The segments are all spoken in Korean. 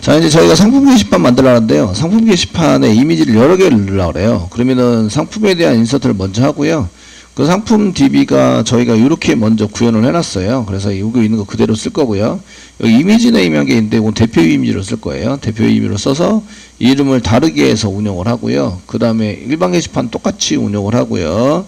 자, 이제 저희가 상품 게시판 만들어놨는데요. 상품 게시판에 이미지를 여러 개를 넣으려고 그래요. 그러면은 상품에 대한 인서트를 먼저 하고요. 그 상품 DB가 저희가 이렇게 먼저 구현을 해놨어요. 그래서 여기 있는 거 그대로 쓸 거고요. 여기 이미지 네임이라는 게 있는데, 이건 대표 이미지로 쓸 거예요. 대표 이미지로 써서 이름을 다르게 해서 운영을 하고요. 그 다음에 일반 게시판 똑같이 운영을 하고요.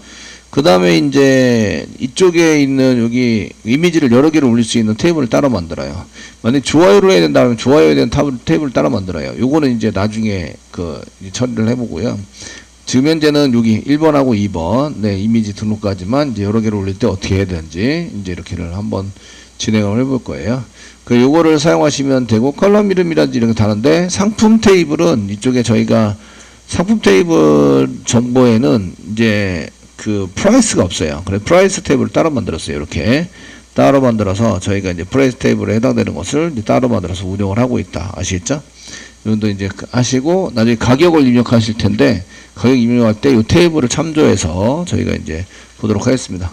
그 다음에 이제 이쪽에 있는 여기 이미지를 여러 개를 올릴 수 있는 테이블을 따로 만들어요. 만약 좋아요를 해야 된다면 좋아요에 대한 테이블을 따로 만들어요. 요거는 이제 나중에 처리를 해보고요. 지금 현재는 여기 1번하고 2번 네, 이미지 등록까지만 이제 여러 개를 올릴 때 어떻게 해야 되는지 이제 이렇게를 한번 진행을 해볼 거예요. 요거를 사용하시면 되고, 컬럼 이름이라든지 이런 게 다른데, 상품 테이블은 이쪽에 저희가 상품 테이블 정보에는 이제 프라이스가 없어요. 그래서 프라이스 테이블을 따로 만들었어요. 이렇게 따로 만들어서 저희가 이제 프라이스 테이블에 해당되는 것을 이제 따로 만들어서 운영을 하고 있다. 아시겠죠? 이것도 이제 하시고, 나중에 가격을 입력하실 텐데, 가격 입력할 때 이 테이블을 참조해서 저희가 이제 보도록 하겠습니다.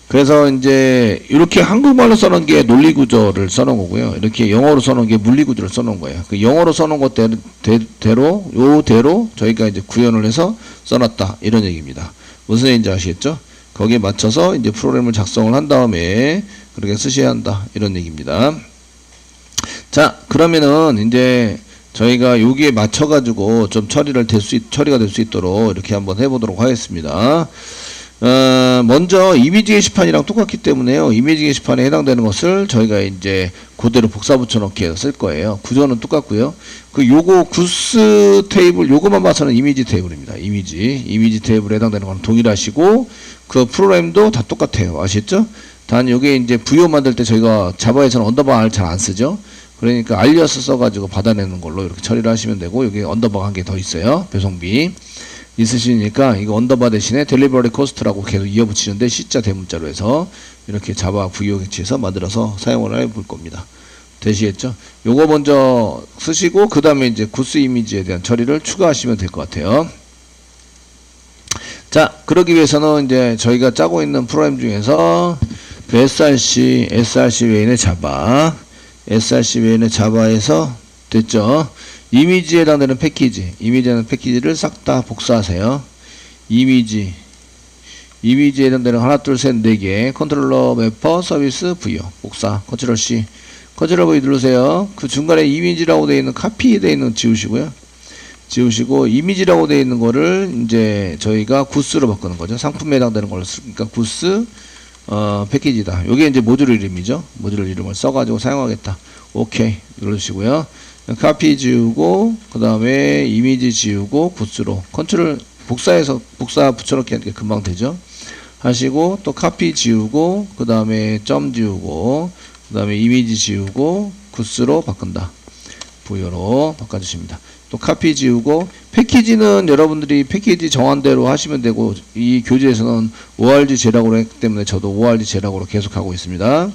그래서 이제 이렇게 한국말로 써놓은 게 논리구조를 써놓은 거고요. 이렇게 영어로 써놓은 게 물리구조를 써놓은 거예요. 영어로 써놓은 것대로 요대로 저희가 이제 구현을 해서 써놨다, 이런 얘기입니다. 무슨 얘기인지 아시겠죠? 거기에 맞춰서 이제 프로그램을 작성을 한 다음에 그렇게 쓰셔야 한다, 이런 얘기입니다. 자, 그러면은 이제 저희가 여기에 맞춰가지고 좀 처리가 될 수 있도록 이렇게 한번 해보도록 하겠습니다. 먼저 이미지 게시판이랑 똑같기 때문에요. 이미지 게시판에 해당되는 것을 저희가 이제 그대로 복사 붙여넣기 해서 쓸 거예요. 구조는 똑같고요. 요거 구스 테이블 요거만 봐서는 이미지 테이블입니다. 이미지 테이블에 해당되는 건 동일하시고, 그 프로그램도 다 똑같아요. 아시겠죠? 단 요게 이제 부여 만들 때 저희가 자바에서는 언더바를 잘 안 쓰죠. 그러니까 알리아스 써가지고 받아내는 걸로 이렇게 처리를 하시면 되고, 여기 언더바가 한 개 더 있어요. 배송비 있으시니까 이거 언더바 대신에 델리버리 코스트라고 계속 이어붙이는데 C자 대문자로 해서 이렇게 자바 부여 객체에서 만들어서 사용을 해볼 겁니다. 되시겠죠? 요거 먼저 쓰시고, 그 다음에 이제 구스 이미지에 대한 처리를 추가하시면 될 것 같아요. 자, 그러기 위해서는 이제 저희가 짜고 있는 프로그램 중에서 SRC 외인의 자바, SRC 외인의 자바에서 됐죠? 이미지에 해당되는 패키지를 싹 다 복사하세요. 이미지에 해당되는 하나, 둘, 셋, 네 개, 컨트롤러, 매퍼, 서비스, 부여, 복사, 컨트롤 C, 컨트롤 V 누르세요. 그 중간에 이미지라고 되어 있는 카피에 되어 있는 지우시고요. 지우시고, 이미지라고 되어 있는 거를 이제 저희가 구스로 바꾸는 거죠. 상품에 해당되는 걸로 쓰니까 구스, 패키지다. 요게 이제 모듈 이름이죠. 모듈 이름을 써가지고 사용하겠다. 오케이 누르시고요. 카피 지우고, 그 다음에 이미지 지우고, 구스로 컨트롤 복사 붙여넣기 하는 게 금방 되죠. 하시고, 또 카피 지우고, 그 다음에 점 지우고, 그 다음에 이미지 지우고, 구스로 바꾼다. 부여로 바꿔주십니다. 또 카피 지우고, 패키지는 여러분들이 패키지 정한대로 하시면 되고, 이 교재에서는 ORG 제락으로 했기 때문에 저도 ORG 제락으로 계속 하고 있습니다.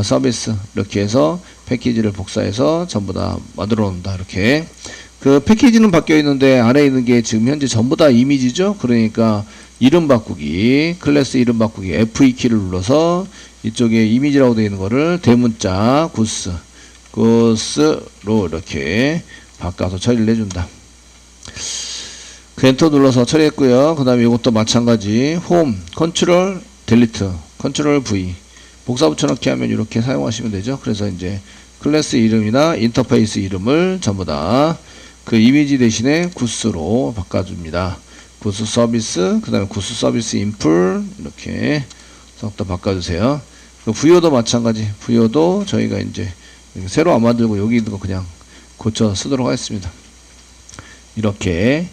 서비스 이렇게 해서 패키지를 복사해서 전부 다 만들어 놓는다. 이렇게 그 패키지는 바뀌어 있는데 안에 있는 게 지금 현재 전부 다 이미지죠. 그러니까 이름 바꾸기, 클래스 이름 바꾸기 F2 키를 눌러서 이쪽에 이미지라고 되어 있는 거를 대문자 구스로 이렇게 바꿔서 처리를 해준다. 그 엔터 눌러서 처리했고요. 그 다음에 이것도 마찬가지 홈, 컨트롤 델리트, 컨트롤 V 복사 붙여넣기 하면 이렇게 사용하시면 되죠. 그래서 이제 클래스 이름이나 인터페이스 이름을 전부 다 그 이미지 대신에 구스로 바꿔줍니다. 구스 서비스, 그 다음에 구스 서비스 인풀 이렇게 싹 다 바꿔주세요. 그 부여도 마찬가지. 부여도 저희가 이제 새로 안 만들고 여기 있는 거 그냥 고쳐 쓰도록 하겠습니다. 이렇게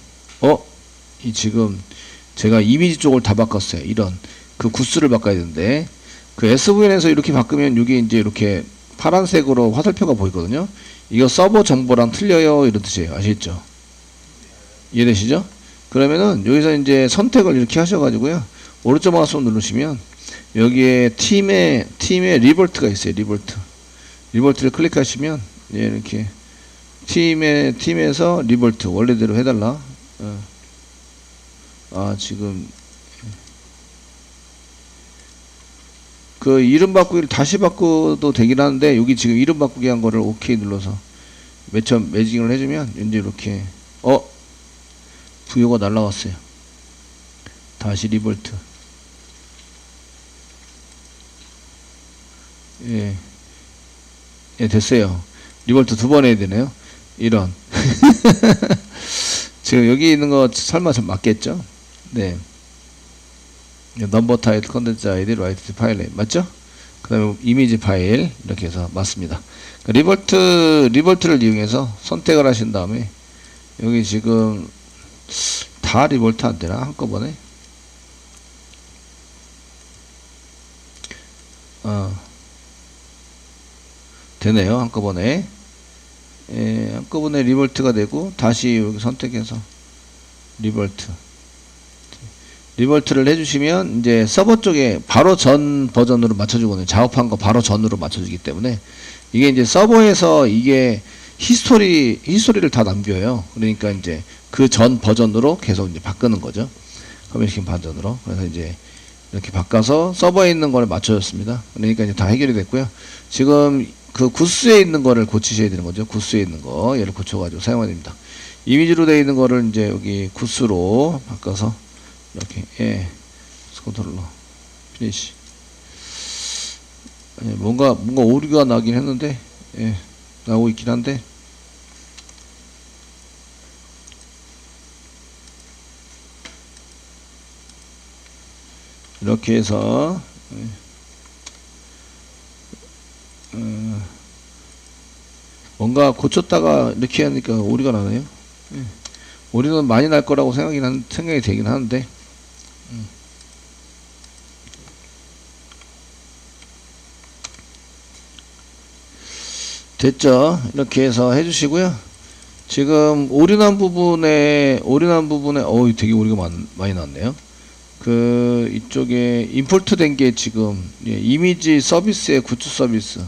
이 지금 제가 이미지 쪽을 다 바꿨어요. 이런 그 구스를 바꿔야 되는데, 그 SVN에서 이렇게 바꾸면 이게 이제 이렇게 파란색으로 화살표가 보이거든요. 이거 서버 정보랑 틀려요, 이런 뜻이에요. 아시겠죠? 이해되시죠? 그러면은 여기서 이제 선택을 이렇게 하셔가지고요. 오른쪽 마우스 누르시면 여기에 팀에 리볼트가 있어요. 리볼트를 클릭하시면 이렇게 팀에서 리볼트 원래대로 해달라. 지금 그 이름 바꾸기를 다시 바꿔도 되긴 하는데, 여기 지금 이름 바꾸기 한 거를 오케이 눌러서 매징을 해주면 이제 이렇게 부여가 날라갔어요. 다시 리볼트. 예, 됐어요. 리볼트 두 번 해야 되네요. 이런. 지금 여기 있는 거 설마 좀 맞겠죠? 네. 넘버 타이틀 컨텐츠 아이디 라이트 파일 맞죠? 그 다음에 이미지 파일 이렇게 해서 맞습니다. 리볼트를 이용해서 선택을 하신 다음에 여기 지금 다 리볼트 안 되나? 한꺼번에? 되네요. 한꺼번에. 한꺼번에 리볼트가 되고 다시 여기 선택해서 리볼트를 해주시면 이제 서버 쪽에 바로 전 버전으로 맞춰주거든요. 작업한 거 바로 전으로 맞춰주기 때문에 이게 이제 서버에서 이게 히스토리를 다 남겨요. 그러니까 이제 그 전 버전으로 계속 이제 바꾸는 거죠. 커뮤니케이션 버전으로. 그래서 이제 이렇게 바꿔서 서버에 있는 거를 맞춰줬습니다. 그러니까 이제 다 해결이 됐고요. 지금 그 구스에 있는 거를 고치셔야 되는 거죠. 구스에 있는 거 얘를 고쳐가지고 사용해야 됩니다. 이미지로 되어 있는 거를 이제 여기 구스로 바꿔서 이렇게 컨트롤러 피니시. 뭔가 오류가 나긴 했는데 나오고 있긴 한데 이렇게 해서 뭔가 고쳤다가 이렇게 하니까 오류가 나네요. 오류는 많이 날 거라고 생각이 되긴 하는데 됐죠? 이렇게 해서 해주시고요. 지금 오류난 부분에 되게 오류가 많이 났네요. 그 이쪽에 임포트 된 게 지금 이미지 서비스의 굿즈 서비스,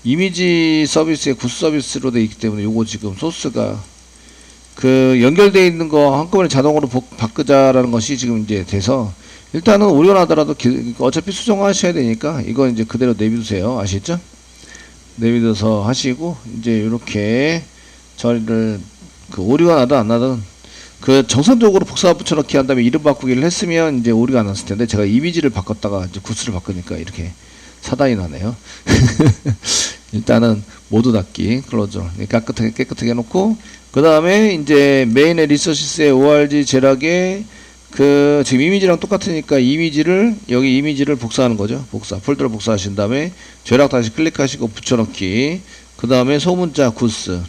이미지 서비스의 굿즈 서비스로 되어 있기 때문에 요거 지금 소스가 그 연결되어 있는 거 한꺼번에 자동으로 바꾸자라는 것이 지금 이제 돼서 일단은 오류가 나더라도 어차피 수정하셔야 되니까 이건 이제 그대로 내비두세요. 아시죠? 내비둬서 하시고 이제 이렇게 처리를 그 오류가 나든 안 나든 그 정상적으로 복사 붙여넣기 한 다음에 이름 바꾸기를 했으면 이제 오류가 안 났을 텐데 제가 이미지를 바꿨다가 이제 구스를 바꾸니까 이렇게 사단이 나네요. 일단은 모두 닫기 클로저 깨끗하게 해놓고 그 다음에 이제 메인의 리소시스의 org 제락에 그 지금 이미지랑 똑같으니까 여기 이미지를 복사하는 거죠. 폴더를 복사하신 다음에 제락 다시 클릭하시고 붙여넣기 그 다음에 소문자 구스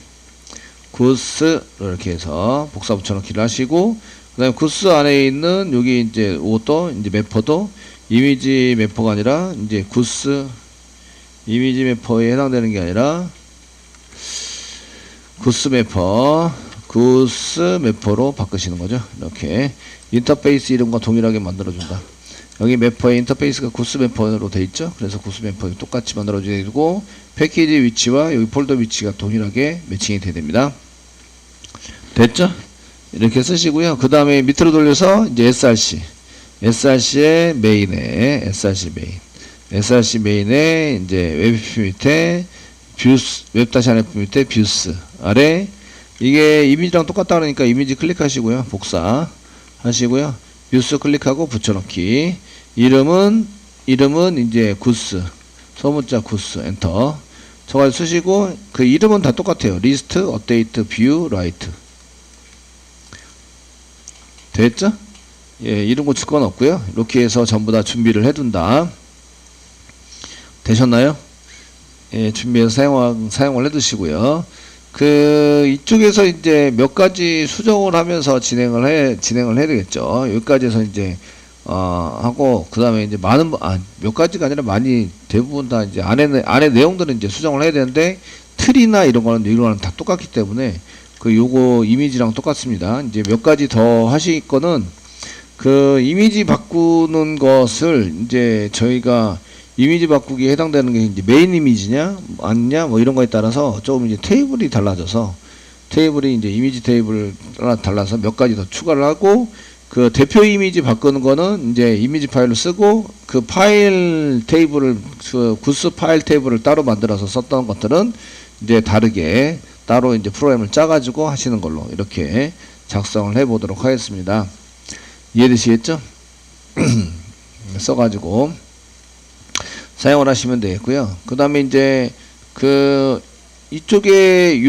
이렇게 해서 복사 붙여넣기를 하시고 그 다음에 구스 안에 있는 여기 이제 이것도 이제 매퍼도 이미지 매퍼가 아니라 이제 구스 이미지 매퍼에 해당되는 게 아니라 구스 매퍼로 바꾸시는 거죠. 이렇게 인터페이스 이름과 동일하게 만들어준다. 여기 매퍼의 인터페이스가 구스 매퍼로 돼 있죠. 그래서 구스 매퍼 똑같이 만들어줘야 되고 패키지 위치와 여기 폴더 위치가 동일하게 매칭이 돼야 됩니다. 됐죠? 이렇게 쓰시고요. 그 다음에 밑으로 돌려서 이제 SRC의 메인에 SRC 메인에 이제 웹 밑에 뷰스 웹-안f 밑에 뷰스 아래 이게 이미지랑 똑같다 그러니까 이미지 클릭하시고요. 복사 하시고요. 뷰스 클릭하고 붙여넣기 이름은 이제 구스 소문자 구스 엔터 저걸 쓰시고 그 이름은 다 똑같아요. 리스트 업데이트 뷰 라이트 됐죠? 이름 고칠 건 없고요. 이렇게 해서 전부 다 준비를 해둔다. 되셨나요? 준비해서 사용을 해두시고요. 그 이쪽에서 이제 몇 가지 수정을 하면서 진행을 해야 되겠죠. 여기까지 해서 이제 하고 그 다음에 이제 몇 가지가 아니라 많이 대부분 다 이제 안에 내용들은 이제 수정을 해야 되는데 틀이나 이런 거는 다 똑같기 때문에 요거 이미지랑 똑같습니다. 이제 몇 가지 더 하실 거는 그 이미지 바꾸는 것을 이제 저희가 이미지 바꾸기에 해당되는 게 이제 메인 이미지냐 아니냐 뭐 이런 거에 따라서 조금 이제 테이블이 달라져서 이제 이미지 테이블 달라서 몇 가지 더 추가를 하고 그 대표 이미지 바꾸는 거는 이제 이미지 파일로 쓰고 그 파일 테이블을 구스 파일 테이블을 따로 만들어서 썼던 것들은 이제 다르게 따로 이제 프로그램을 짜가지고 하시는 걸로 이렇게 작성을 해 보도록 하겠습니다. 이해되시겠죠? 써가지고 사용을 하시면 되겠고요. 그 다음에 이제 이쪽에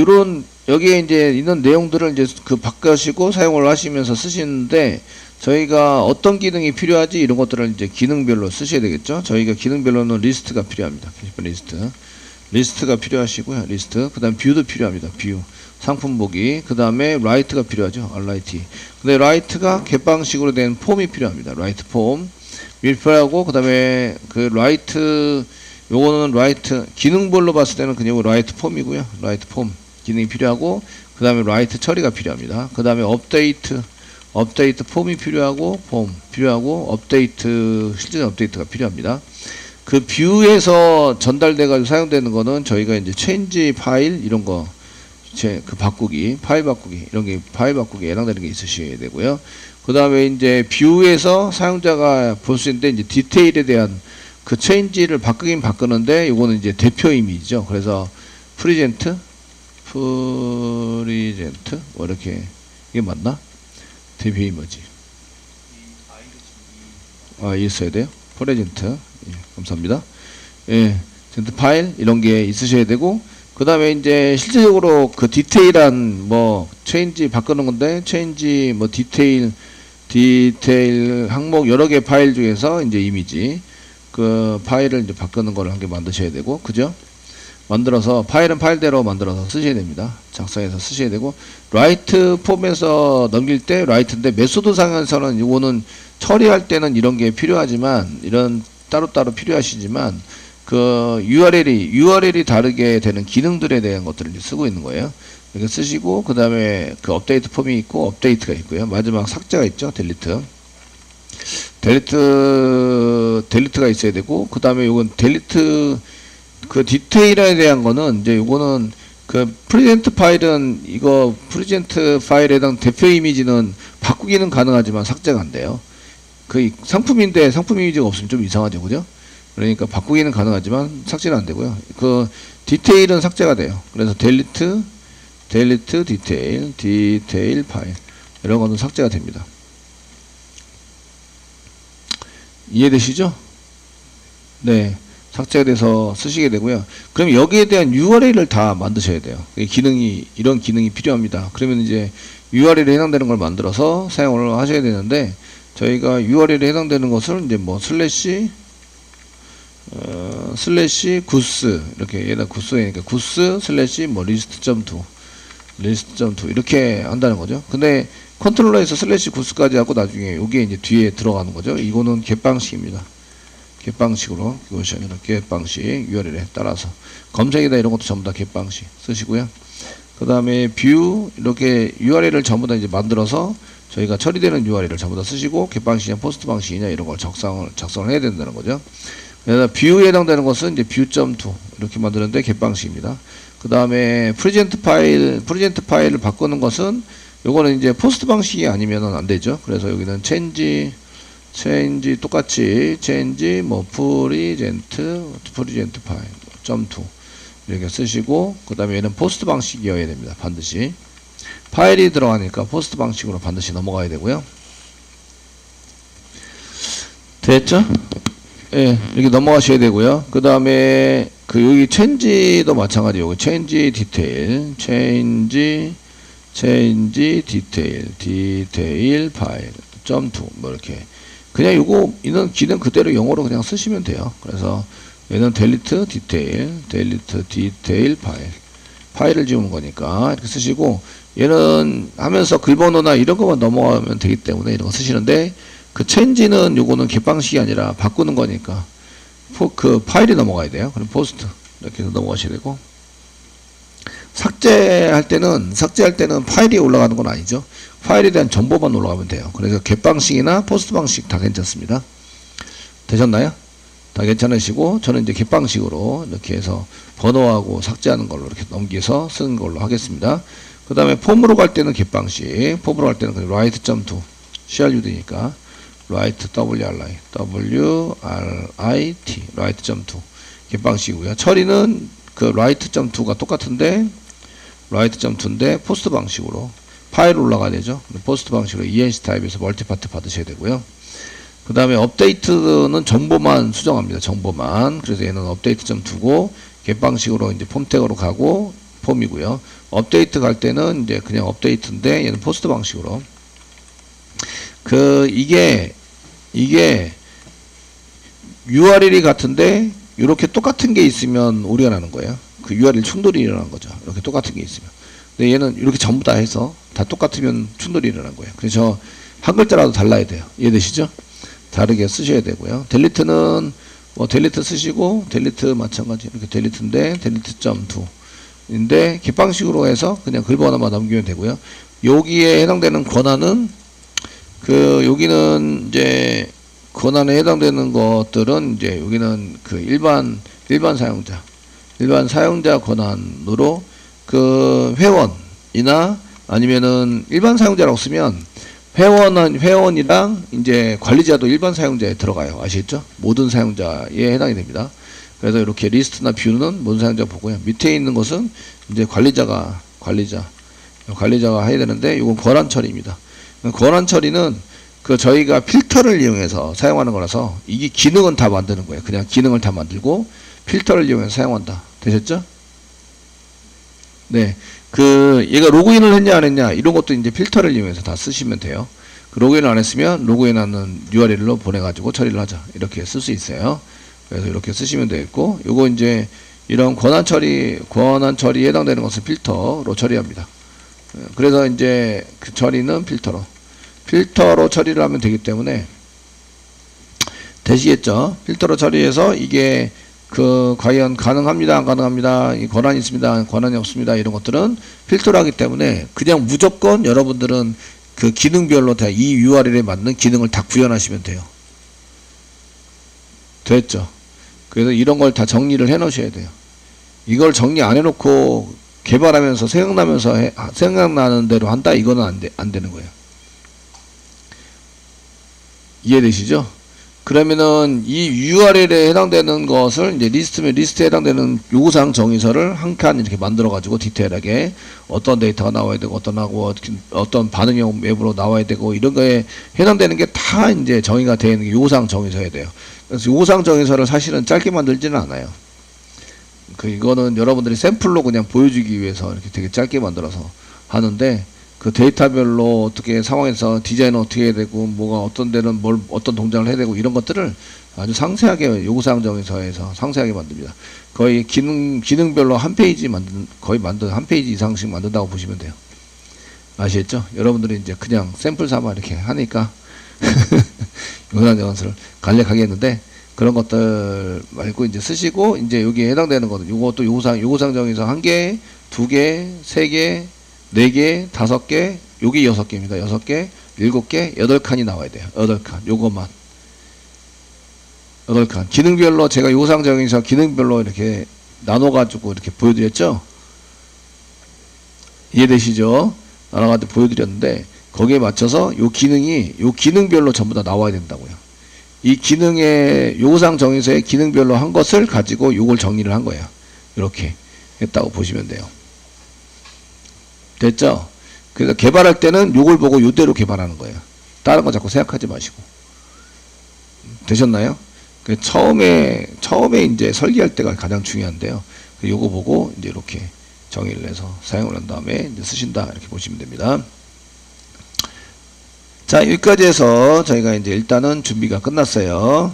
여기에 이제 있는 내용들을 이제 바꾸시고 사용을 하시면서 쓰시는데, 저희가 어떤 기능이 필요하지 이런 것들을 이제 기능별로 쓰셔야 되겠죠. 저희가 기능별로는 리스트가 필요합니다. 리스트가 필요하시고요. 리스트. 그 다음 뷰도 필요합니다. 뷰. 상품 보기. 그 다음에 라이트가 필요하죠. RIT. 근데 라이트가 갯방식으로 된 폼이 필요합니다. 라이트 폼. 필요하고, 그 다음에 라이트, 요거는 라이트, 기능별로 봤을 때는 그냥 라이트 폼이고요. 라이트 폼. 기능이 필요하고, 그 다음에 라이트 처리가 필요합니다. 그 다음에 업데이트 폼이 필요하고, 실제 업데이트가 필요합니다. 그 뷰에서 전달돼가지고 사용되는 거는 저희가 이제 체인지 파일, 이런 거, 파일 바꾸기, 이런 게 파일 바꾸기 해당되는 게 있으셔야 되고요. 그 다음에 이제 뷰에서 사용자가 볼 수 있는데, 이제 디테일에 대한 체인지를 바꾸긴 바꾸는데, 이거는 이제 대표 이미지죠. 그래서 프리젠트, 뭐 이렇게, 이게 맞나? 대표 이미지. 있어야 돼요. 프레젠트. 예, 감사합니다. 예, 젠트 파일, 이런 게 있으셔야 되고, 그 다음에 이제 실질적으로 디테일한 체인지 바꾸는 건데, 체인지 디테일 항목 여러 개 파일 중에서 이제 이미지, 파일을 이제 바꾸는 걸 한 개 만드셔야 되고, 그죠? 만들어서, 파일은 파일대로 만들어서 쓰셔야 됩니다. 작성해서 쓰셔야 되고, 라이트 폼에서 넘길 때 라이트인데, 메소드 상에서는 이거는 처리할 때는 이런 게 필요하지만, 이런 따로따로 필요하시지만, URL이 다르게 되는 기능들에 대한 것들을 이제 쓰고 있는 거예요. 이렇게 쓰시고, 그 다음에 업데이트 폼이 있고, 업데이트가 있고요. 마지막 삭제가 있죠. 델리트가 있어야 되고, 그 다음에 요건 델리트, 디테일에 대한 거는, 이제 요거는, 프리젠트 파일은, 프리젠트 파일에 해당 대표 이미지는 바꾸기는 가능하지만 삭제가 안 돼요. 상품인데 상품 이미지가 없으면 좀 이상하죠. 그죠? 그러니까 바꾸기는 가능하지만 삭제는 안 되고요. 디테일은 삭제가 돼요. 그래서 디테일 파일. 이런 거는 삭제가 됩니다. 이해되시죠? 네. 삭제가 돼서 쓰시게 되고요. 그럼 여기에 대한 URL을 다 만드셔야 돼요. 이런 기능이 필요합니다. 그러면 이제 URL에 해당되는 걸 만들어서 사용을 하셔야 되는데, 저희가 URL에 해당되는 것을 이제 슬래시 구스, 이렇게 얘다 구스니까 구스 슬래시 리스트.2 이렇게 한다는 거죠. 근데 컨트롤러에서 슬래시 구스까지 하고 나중에 요게 이제 뒤에 들어가는 거죠. 이거는 갯방식입니다. 갯방식으로, 그것이 아니라 갯방식 URL에 따라서 검색이다 이런 것도 전부 다 갯방식 쓰시고요. 그 다음에 뷰, 이렇게 URL을 전부 다 이제 만들어서 저희가 처리되는 URL을 전부 다 쓰시고, 겟방식이냐 포스트 방식이냐 이런 걸 작성을 해야 된다는 거죠. 그래서 뷰에 해당되는 것은 이제 뷰.2 이렇게 만드는데 겟방식입니다. 그 다음에 프리젠트 파일을 바꾸는 것은, 요거는 이제 포스트 방식이 아니면은 안 되죠. 그래서 여기는 체인지 똑같이 프리젠트 파일 .2 이렇게 쓰시고, 그 다음에 얘는 포스트 방식이어야 됩니다. 반드시 파일이 들어가니까 포스트 방식으로 반드시 넘어가야 되고요. 됐죠? 예, 이렇게 넘어가셔야 되고요. 그 다음에 여기 체인지도 마찬가지. 여기 체인지 디테일 파일 .2 이렇게 그냥 이는 기능 그대로 영어로 그냥 쓰시면 돼요. 그래서 얘는 델리트 디테일 파일을 지우는 거니까 이렇게 쓰시고, 얘는 하면서 글번호나 이런 것만 넘어가면 되기 때문에 이런 거 쓰시는데, 체인지는 요거는 갯방식이 아니라 바꾸는 거니까 파일이 넘어가야 돼요. 그럼 포스트 이렇게 해서 넘어가셔야 되고, 삭제할 때는 파일이 올라가는 건 아니죠. 파일에 대한 정보만 올라가면 돼요. 그래서 갯방식이나 포스트 방식 다 괜찮습니다. 되셨나요? 다 괜찮으시고, 저는 이제 갯방식으로 이렇게 해서 번호하고 삭제하는 걸로 이렇게 넘겨서 쓰는 걸로 하겠습니다. 그 다음에 폼으로 갈 때는 갯방식, 폼으로 갈 때는 write.2 CRUD니까 write write.2 갯방식이고요. 처리는 write.2가 똑같은데 write.to인데 포스트 방식으로 파일 올라가야 되죠. 포스트 방식으로 ENC 타입에서 멀티파트 받으셔야 되고요. 그 다음에 업데이트는 정보만 수정합니다. 정보만. 그래서 얘는 업데이트 점 두고 get 방식으로 이제 폼 태그로 가고 폼이고요. 업데이트 갈 때는 이제 그냥 업데이트인데 얘는 포스트 방식으로. 이게 URL이 같은데 이렇게 똑같은 게 있으면 오류가 나는 거예요. 그 URL 충돌이 일어나는 거죠. 이렇게 똑같은 게 있으면. 근데 얘는 이렇게 전부 다 해서 다 똑같으면 충돌이 일어나는 거예요. 그래서 한 글자라도 달라야 돼요. 이해되시죠? 다르게 쓰셔야 되고요. 델리트는 뭐 델리트 쓰시고 델리트 마찬가지 이렇게 델리트인데 델리트.2인데 깃방식으로 해서 그냥 글보 하나만 넘기면 되고요. 여기에 해당되는 권한은 여기는 이제 권한에 해당되는 것들은 이제 여기는 일반 사용자 권한으로 회원이나 아니면은 일반 사용자라고 쓰면 회원이랑 이제 관리자도 일반 사용자에 들어가요. 아시겠죠? 모든 사용자에 해당이 됩니다. 그래서 이렇게 리스트나 뷰는 모든 사용자 보고요. 밑에 있는 것은 이제 관리자가 해야 되는데 이건 권한 처리입니다. 권한 처리는 저희가 필터를 이용해서 사용하는 거라서 이게 기능은 다 만드는 거예요. 그냥 기능을 다 만들고 필터를 이용해서 사용한다. 되셨죠? 네. 얘가 로그인을 했냐 안 했냐 이런 것도 이제 필터를 이용해서 다 쓰시면 돼요. 로그인을 안 했으면 로그인하는 URL로 보내가지고 처리를 하자 이렇게 쓸 수 있어요. 그래서 이렇게 쓰시면 되겠고 요거 이제 이런 권한 처리에 해당되는 것은 필터로 처리합니다. 그래서 이제 그 처리는 필터로 처리를 하면 되기 때문에 되시겠죠? 필터로 처리해서 이게 과연 가능합니다, 안 가능합니다, 이 권한이 있습니다, 권한이 없습니다, 이런 것들은 필터로 하기 때문에 그냥 무조건 여러분들은 기능별로 다 이 URL에 맞는 기능을 다 구현하시면 돼요. 됐죠? 그래서 이런 걸 다 정리를 해 놓으셔야 돼요. 이걸 정리 안 해놓고 개발하면서 생각나는 대로 한다? 이거는 안 되는 거예요. 이해되시죠? 그러면은 이 URL에 해당되는 것을 이제 리스트에 해당되는 요구사항 정의서를 한 칸 이렇게 만들어 가지고 디테일하게 어떤 데이터가 나와야 되고 어떤 반응이 웹으로 나와야 되고 이런 거에 해당되는 게 다 이제 정의가 되어 있는 게 요구사항 정의서여야 돼요. 그래서 요구사항 정의서를 사실은 짧게 만들지는 않아요. 이거는 여러분들이 샘플로 그냥 보여주기 위해서 이렇게 되게 짧게 만들어서 하는데 데이터별로 어떻게 상황에서 디자인을 어떻게 해야 되고 뭐가 어떤 데는 어떤 동작을 해야 되고 이런 것들을 아주 상세하게 요구사항 정의서에서 상세하게 만듭니다. 거의 기능별로 한 페이지 한 페이지 이상씩 만든다고 보시면 돼요. 아시겠죠? 여러분들이 이제 그냥 샘플 삼아 이렇게 하니까 요구사항 정의서를 간략하게 했는데 그런 것들 말고 이제 쓰시고 이제 여기에 해당되는 거는 요것도 요구사항 정의서 1개, 2개, 3개, 4개, 5개, 요게 6개입니다. 6개, 7개, 8칸이 나와야 돼요. 8칸. 요것만. 8칸. 기능별로 제가 요구사항 정의서 기능별로 이렇게 나눠가지고 이렇게 보여드렸죠? 이해되시죠? 나눠가지고 보여드렸는데, 거기에 맞춰서 요 기능별로 전부 다 나와야 된다고요. 이 기능의, 요구사항 정의서의 기능별로 한 것을 가지고 요걸 정리를 한 거예요. 이렇게 했다고 보시면 돼요. 됐죠? 그래서 개발할 때는 요걸 보고 요대로 개발하는 거예요. 다른 거 자꾸 생각하지 마시고. 되셨나요? 처음에 이제 설계할 때가 가장 중요한데요. 요거 보고 이제 이렇게 정의를 해서 사용을 한 다음에 이제 쓰신다. 이렇게 보시면 됩니다. 자, 여기까지 해서 저희가 이제 일단은 준비가 끝났어요.